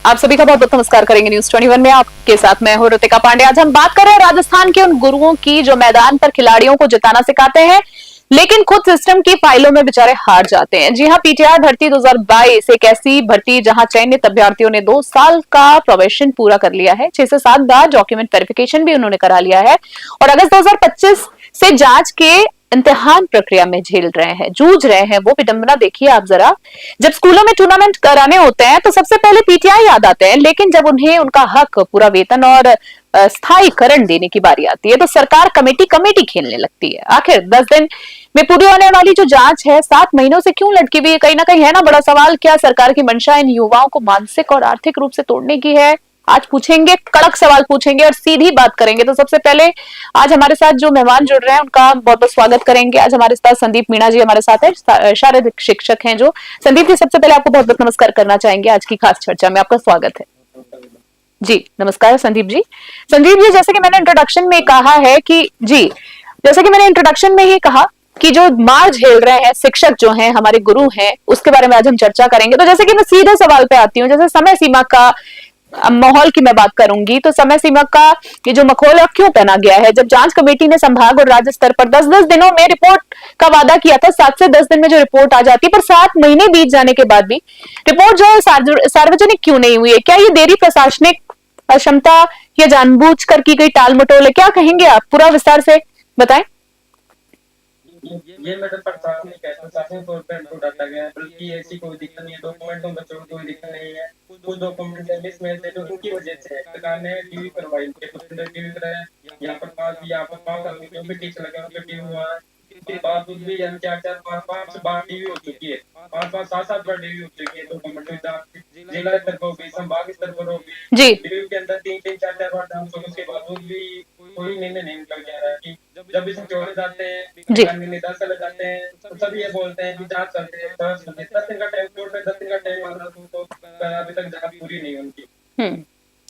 आप सभी का बहुत बहुत नमस्कार करेंगे न्यूज 21 में। आपके साथ मैं हूं ऋतिका पांडे। आज हम बात कर रहे हैं राजस्थान के उन गुरुओं की जो मैदान पर खिलाड़ियों को जिताना सिखाते हैं लेकिन खुद सिस्टम की फाइलों में बेचारे हार जाते हैं। जी हां, पीटीआई भर्ती 2022 एक ऐसी भर्ती जहां चयनित अभ्यर्थियों ने 2 साल का प्रोबेशन पूरा कर लिया है। 6 से 7 बार डॉक्यूमेंट वेरिफिकेशन भी उन्होंने करा लिया है और अगस्त 2025 से जांच के इम्तिहान प्रक्रिया में झेल रहे हैं, जूझ रहे हैं। वो विडंबना देखिए आप जरा। जब स्कूलों में टूर्नामेंट कराने होते हैं तो सबसे पहले पीटीआई याद आते हैं, लेकिन जब उन्हें उनका हक, पूरा वेतन और स्थायीकरण देने की बारी आती है तो सरकार कमेटी खेलने लगती है। आखिर 10 दिन में पूरी होने वाली जो जांच है 7 महीनों से क्यों लटकी हुई है? कहीं ना कहीं है ना बड़ा सवाल। क्या सरकार की मंशा इन युवाओं को मानसिक और आर्थिक रूप से तोड़ने की है? आज पूछेंगे, कड़क सवाल पूछेंगे और सीधी बात करेंगे। तो सबसे पहले आज हमारे साथ जो मेहमान जुड़ रहे हैं उनका बहुत बहुत स्वागत करेंगे। आज हमारे साथ संदीप मीणा जी हमारे साथ है, शारीरिक शिक्षक हैं जो। संदीप जी, सबसे पहले आपको बहुत बहुत नमस्कार करना चाहेंगे। आज की खास चर्चा में आपका स्वागत है जी। नमस्कार संदीप जी। संदीप जी, जैसे कि मैंने इंट्रोडक्शन में कहा है कि कि जो मार झेल रहे हैं शिक्षक जो हैं, हमारे गुरु हैं, उसके बारे में आज हम चर्चा करेंगे। तो जैसे कि मैं सीधे सवाल पे आती हूँ, जैसे समय सीमा का माहौल की मैं बात करूंगी तो समय सीमा का ये जो मखौल क्यों पहना गया है? जब जांच कमेटी ने संभाग और राज्य स्तर पर 10-10 दिनों में रिपोर्ट का वादा किया था, 7 से 10 दिन में जो रिपोर्ट आ जाती, पर 7 महीने बीत जाने के बाद भी रिपोर्ट जो है सार्वजनिक क्यों नहीं हुई है? क्या ये देरी प्रशासनिक अक्षमता या जानबूझकर की गई टाल मटोल है? क्या कहेंगे आप? पूरा विस्तार से बताएं। ये मैटर प्रशासनिक है, प्रशासनिक तौर पर इनको डाला गया है, बल्कि ऐसी कोई दिक्कत नहीं है। डॉक्यूमेंट में बच्चों को कोई दिक्कत नहीं है। कुछ डॉक्यूमेंट है जिसमें से जो उनकी वजह से सरकार ने टीवी करवाई, उनके कुछ टीवी कराया, यहाँ पर पास भी, यहाँ पर पास करने जो भी टीचर लगे उनके टीवी हुआ है। इसके बावजूद भी 4-4-5-5 बार टीवी हो चुकी है, 5-5 7-7 बार टीवी हो चुकी है। डॉक्यूमेंट जिला स्तर पर होगी, संभाग स्तर पर होगी जी, टीवी के अंदर 3-3 4-4 बार डांस होगी। उसके बावजूद भी कोई निर्णय नहीं निकल जा रहा है कि जब इसमें चोर जाते हैं, निदान जाते हैं तो सब ये बोलते हैं कि जांच चलती है, 10 दिन का टाइम, कोर्ट में 10 दिन का टाइम आ रहा तो अभी तक जांच पूरी नहीं उनकी।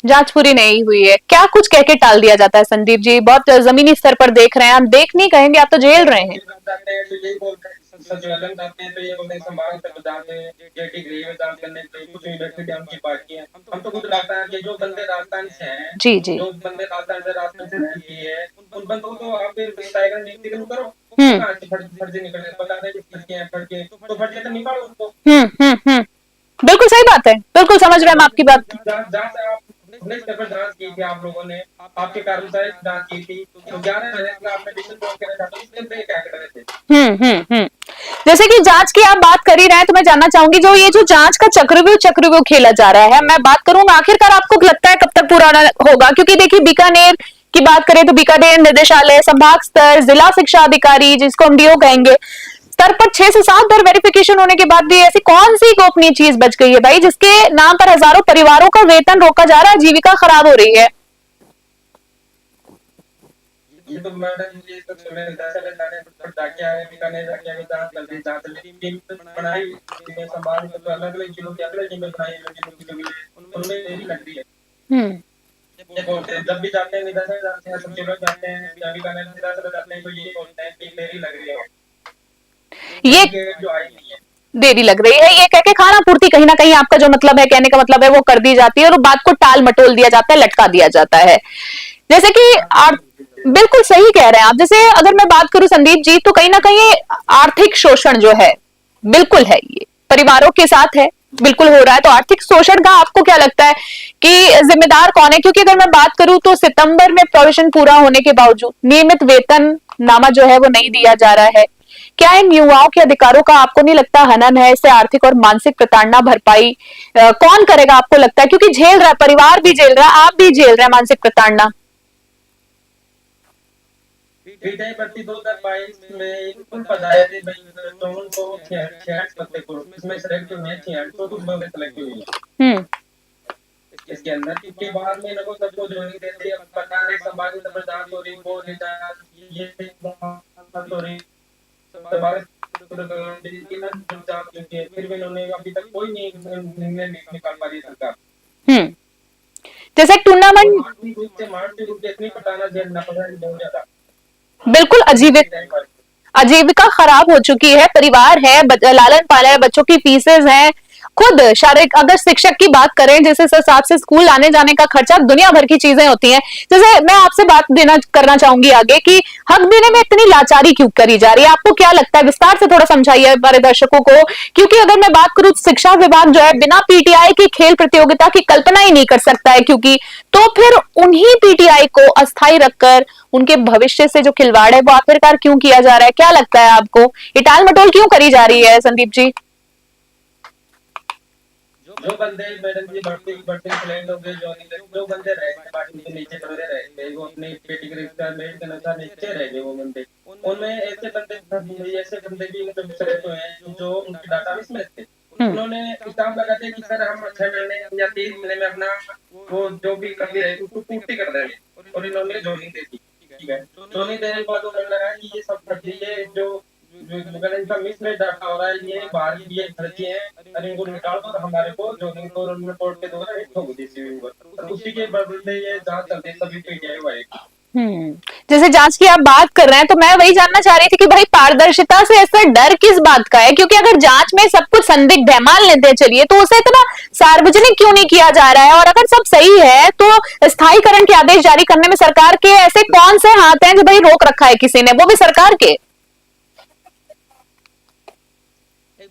जांच पूरी नहीं हुई है, क्या कुछ कह के टाल दिया जाता है? संदीप जी, बहुत जमीनी स्तर पर देख रहे हैं, हम देख नहीं कहेंगे, आप तो झेल रहे हैं। सचिवालय जाते हैं तो ये बोलते हैं संभाग तक जाते हैं, जेटी गृह में जांच करने के लिए कुछ यूनिवर्सिटी हमकी पार्टी है। हम तो खुद राजस्थान के जो बंदे राजस्थान से हैं, जी जी, जो बंदे राजस्थान से रहती है, उन बंदों को आप टाइगर नियुक्ति करो। फर्जी निकले, बता रहे फर्जी, तो फर्जी तो निकालो उसको। बिल्कुल सही बात है, बिल्कुल समझ रहे हैं हम आपकी बात। जहाँ से आप जांच की थी, आप लोगों ने आपके कर्मचारी जांच की थी, तो 11 महीने का आपने क्या कर रहे थे? जैसे कि जांच की आप बात कर ही रहे हैं तो मैं जानना चाहूंगी, जो ये जो जांच का चक्रव्यूह खेला जा रहा है, मैं बात करूं आखिरकार आपको लगता है कब तक पूरा होगा? क्योंकि देखिए, बीकानेर की बात करें तो बीकानेर निदेशालय, संभाग स्तर, जिला शिक्षा अधिकारी जिसको हम डीओ कहेंगे, स्तर पर 6 से 7 बार वेरिफिकेशन होने के बाद भी ऐसी कौन सी गोपनीय चीज बच गई है भाई, जिसके नाम पर हजारों परिवारों का वेतन रोका जा रहा है, जीविका खराब हो रही है? ये तो मैडम, ये तो सुने जाके आए, बीकानेर जाके आए, जांच टीम बनाई, संभाल तो अलग-अलग जिलों की अलग टीमें बनाई, उनमें देरी लगती है। जब भी जाते हैं, निदान जाते हैं, सब जिलों जाते हैं, बीकानेर निदान जाते हैं, तो ये बोलते हैं कि देरी लग रही है, ये जो आई नहीं है, देरी लग रही है, ये कह के खाना पूर्ति कहीं ना कहीं आपका जो मतलब है, कहने का मतलब है, वो कर दी जाती है और बात को टाल मटोल दिया जाता है, लटका दिया जाता है। जैसे कि आप बिल्कुल सही कह रहे हैं आप। जैसे अगर मैं बात करूं संदीप जी, तो कहीं ना कहीं आर्थिक शोषण जो है बिल्कुल है, ये परिवारों के साथ है, बिल्कुल हो रहा है। तो आर्थिक शोषण का आपको क्या लगता है कि जिम्मेदार कौन है? क्योंकि अगर मैं बात करूं तो सितंबर में प्रोविजन पूरा होने के बावजूद नियमित वेतन नामा जो है वो नहीं दिया जा रहा है। क्या इन युवाओं के अधिकारों का आपको नहीं लगता हनन है? इससे आर्थिक और मानसिक प्रताड़ना भरपाई कौन करेगा आपको लगता है? क्योंकि झेल रहा है, परिवार भी झेल रहा है, आप भी झेल रहे हैं मानसिक प्रताड़ना। प्रति 2022 में कुल पदाधिकारी तो उनको 66 पद को इसमें सेलेक्ट हुए हैं, 66 बंदे सेलेक्ट हुए हैं इसके अंदर। इसके बाद में लोगों सबको ज्वाइनिंग देते हैं, पता नहीं संभाग में जांच हो रही, वो ये हो रही, फिर भी उन्होंने अभी तक कोई निर्णय नहीं निकाल पा रही सरकार। जैसे टूर्नामेंट इतनी पटाना झेलना पड़ रहा है बहुत ज्यादा, बिल्कुल आजीविका खराब हो चुकी है, परिवार है, लालन पालन है, बच्चों की फीसेस हैं खुद शारीरिक, अगर शिक्षक की बात करें, जैसे इस हिसाब से स्कूल आने जाने का खर्चा, दुनिया भर की चीजें होती हैं। जैसे मैं आपसे बात करना चाहूंगी आगे कि हक देने में इतनी लाचारी क्यों करी जा रही है, आपको क्या लगता है? विस्तार से थोड़ा समझाइए हमारे दर्शकों को, क्योंकि अगर मैं बात करूं, शिक्षा विभाग जो है बिना पीटीआई की खेल प्रतियोगिता की कल्पना ही नहीं कर सकता है, क्योंकि तो फिर उन्हीं पीटीआई को अस्थायी रखकर उनके भविष्य से जो खिलवाड़ है वो आखिरकार क्यों किया जा रहा है? क्या लगता है आपको, ये टाल मटोल क्यों करी जा रही है संदीप जी? जो बंदे मैडम जी बढ़ते सिलेक्ट हो गए, जो बंदे रह गए पार्टी के नीचे बंदे रह गए, वो अपने कैटेगरी का मेरिट के अनुसार नीचे रह गए वो बंदे, उनमें ऐसे बंदे भी मतलब सेलेक्ट हुए हैं जो उनके डाटा में थे। उन्होंने हिसाब लगाते कि सर हम 6 महीने या 3 महीने में अपना वो जो भी कमी रहे उसको पूर्ति कर देंगे, और इन्होंने ज्वाइनिंग दे दी। ठीक है, ज्वाइनिंग देने के बाद उन्होंने लगा कि ये सब फर्जी है, जो इनका मिसमेच डाटा हो रहा है, ये बाहर की ये फर्जी है, अरे इनको निकाल दो हमारे को जो इनको रिपोर्ट के द्वारा हिट हो गई थी ऊपर, उसी के बदले ये जांच चलती सभी पीटीआई वाले। जैसे जांच की आप बात कर रहे हैं, तो मैं वही जानना चाह रही थी कि भाई पारदर्शिता से ऐसा डर किस बात का है? क्योंकि अगर जांच में सब कुछ संदिग्ध है, मान लेते हैं चलिए, तो उसे इतना सार्वजनिक क्यों नहीं किया जा रहा है? और अगर सब सही है तो स्थायीकरण के आदेश जारी करने में सरकार के ऐसे कौन से हाथ हैं जो भाई रोक रखा है किसी ने, वो भी सरकार के?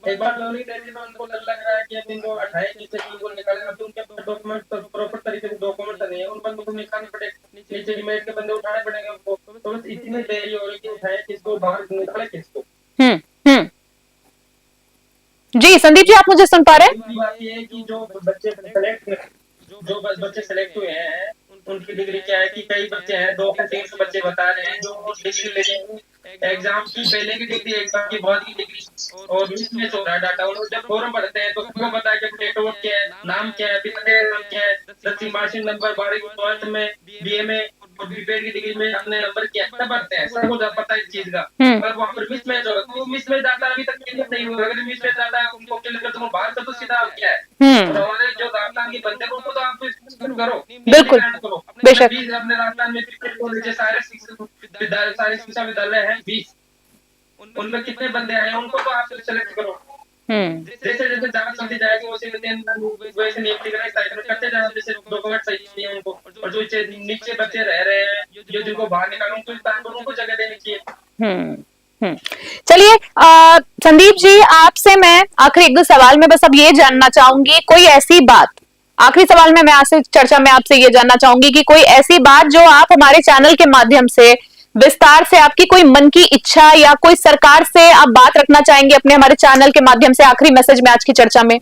एक बार लोनी देने में उनको लग रहा है कि अब इनको 28 किसी को निकालना, तो उनके डॉक्यूमेंट प्रॉपर तरीके से डॉक्यूमेंट नहीं है, उन बंदों को निकालने पड़ेगा, नीचे इमेज के बंदे उठाने पड़ेंगे उनको, तो बस इतनी देरी हो रही कि उठाए किसको, बाहर निकाले किसको। जी संदीप जी, आप मुझे सुन पा रहे हैं? बात ये है कि जो बच्चे सेलेक्ट हुए हैं उनकी डिग्री क्या है कि कई बच्चे हैं 200-300 बच्चे बता रहे हैं जो डिग्री ले रहे हैं, एग्जाम की पहले की डिग्री, एग्जाम की बाद की डिग्री, और मिसमैच हो रहा है डाटा। और जब फॉर्म भरते हैं तो सबको पता है कि डेट ऑफ क्या है, नाम क्या है, पिता का नाम क्या है, 10वीं मार्कशीट नंबर, 12वीं 12th में, बीए में और बीपीएड की डिग्री में अपने नंबर क्या है सब भरते हैं, सबको पता है इस चीज का। पर वहाँ पर मिसमैच होगा, तो मिसमैच डाटा अभी तक क्लियर नहीं हुआ। अगर मिसमैच डाटा उनको क्लियर कर दो बाहर तो सीधा आप क्या है, और हमारे जो राजस्थान के बंदे उनको तो आप करो, बिल्कुल बेशक। अपने राजस्थान में सारे शिक्षा विद्यालय है 20, उनमें कितने बंदे आए उनको तो आप सेलेक्ट करो। जैसे जैसे जांच चलती जाएगी वैसे नियुक्ति करते जाना, जैसे डॉक्यूमेंट सही चाहिए उनको, और जो नीचे बच्चे रह रहे हैं जो जिनको बाहर निकालो उनको जगह देनी चाहिए। चलिए संदीप जी, आपसे मैं आखिरी 1-2 सवाल में बस अब ये जानना चाहूंगी, कोई ऐसी बात, आखिरी सवाल में मैं आज से चर्चा में आपसे ये जानना चाहूंगी कि कोई ऐसी बात जो आप हमारे चैनल के माध्यम से विस्तार से, आपकी कोई मन की इच्छा या कोई सरकार से आप बात रखना चाहेंगे अपने हमारे चैनल के माध्यम से आखिरी मैसेज में आज की चर्चा में?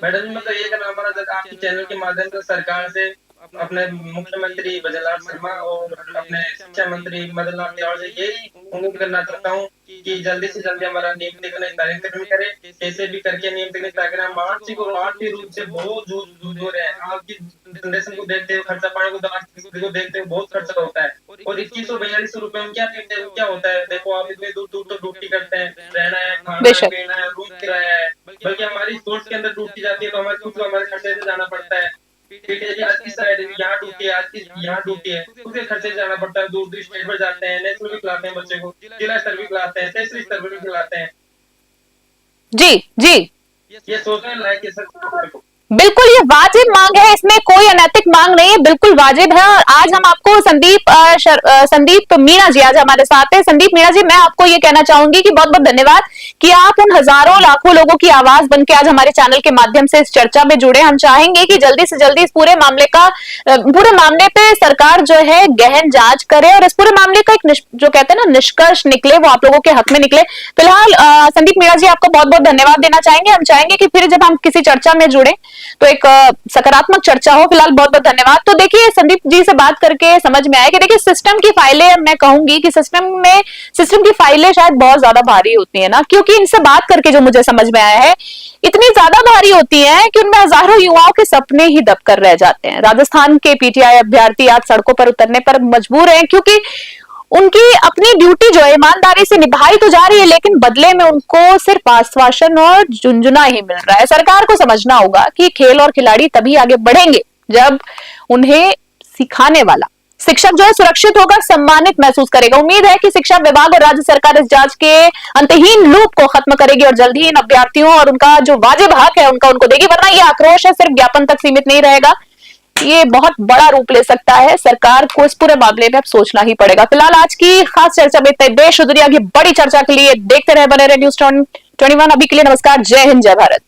मैडम मतलब ये करना हमारा आपके चैनल के माध्यम से सरकार से, अपने मुख्यमंत्री भजनलाल शर्मा और अपने शिक्षा मंत्री मदन लाल तिवारी से यही उम्मीद करना चाहता हूँ कि जल्दी से जल्दी हमारा नियुक्तिकरण कार्यक्रम करे, कैसे भी करके नियुक्तिकरण करके हम आर्थिक रूप से बहुत जूझ रहे हैं। आपकी जनरेशन को देखते हुए, खर्चा पानी को देखते हुए बहुत खर्चा होता है, और 2142 रुपए में क्या होता है? देखो आप इतने दूर दूर तो ड्यूटी करते हैं, रहना है, खाना पीना है, रूम किराया है, बल्कि हमारी सोर्स के अंदर ड्यूटी जाती है तो हमारे खर्चे से जाना पड़ता है। आज की साइड यहाँ ड्यूटी है, आज की यहाँ ड्यूटी है, उसके खर्चे से जाना पड़ता है, दूर दूर स्टेट पर जाते हैं, नेशनल भी खिलाते हैं बच्चे को, जिला स्तर भी खिलाते हैं, तहसील स्तर पर भी खिलाते हैं। जी जी, ये सोचने लायक है सर। बिल्कुल ये वाजिब मांग है, इसमें कोई अनैतिक मांग नहीं है, बिल्कुल वाजिब है। और आज हम आपको संदीप मीणा जी आज हमारे साथ है। संदीप मीणा जी, मैं आपको ये कहना चाहूंगी कि बहुत बहुत धन्यवाद कि आप उन हजारों लाखों लोगों की आवाज बन के आज हमारे चैनल के माध्यम से इस चर्चा में जुड़े। हम चाहेंगे कि जल्दी से जल्दी इस पूरे मामले पे सरकार जो है गहन जांच करे, और इस पूरे मामले का एक जो कहते हैं ना निष्कर्ष निकले, वो आप लोगों के हक में निकले। फिलहाल संदीप मीणा जी, आपको बहुत बहुत धन्यवाद देना चाहेंगे। हम चाहेंगे कि फिर जब हम किसी चर्चा में जुड़े तो एक सकारात्मक चर्चा हो। फिलहाल बहुत बहुत धन्यवाद। तो देखिए, संदीप जी से बात करके समझ में आया कि देखिए सिस्टम की फाइलें, मैं कहूंगी कि सिस्टम की फाइलें शायद बहुत ज्यादा भारी होती है ना, क्योंकि इनसे बात करके जो मुझे समझ में आया है, इतनी ज्यादा भारी होती है कि उनमें हजारों युवाओं के सपने ही दबकर रह जाते हैं। राजस्थान के पीटीआई अभ्यर्थी आज सड़कों पर उतरने पर मजबूर हैं, क्योंकि उनकी अपनी ड्यूटी जो है ईमानदारी से निभाई तो जा रही है, लेकिन बदले में उनको सिर्फ आश्वासन और झुंझुना ही मिल रहा है। सरकार को समझना होगा कि खेल और खिलाड़ी तभी आगे बढ़ेंगे जब उन्हें सिखाने वाला, शिक्षक जो है सुरक्षित होकर सम्मानित महसूस करेगा। उम्मीद है कि शिक्षा विभाग और राज्य सरकार इस जांच के अंतहीन लूप को खत्म करेगी और जल्द ही इन अभ्यर्थियों और उनका जो वाजिब हक है उनको देगी, वरना ये आक्रोश है सिर्फ ज्ञापन तक सीमित नहीं रहेगा, ये बहुत बड़ा रूप ले सकता है। सरकार को इस पूरे मामले में अब सोचना ही पड़ेगा। फिलहाल आज की खास चर्चा में इतना ही। देश और दुनिया की बड़ी चर्चा के लिए देखते रहे, बने रहे न्यूज़ 21। अभी के लिए नमस्कार, जय हिंद, जय भारत।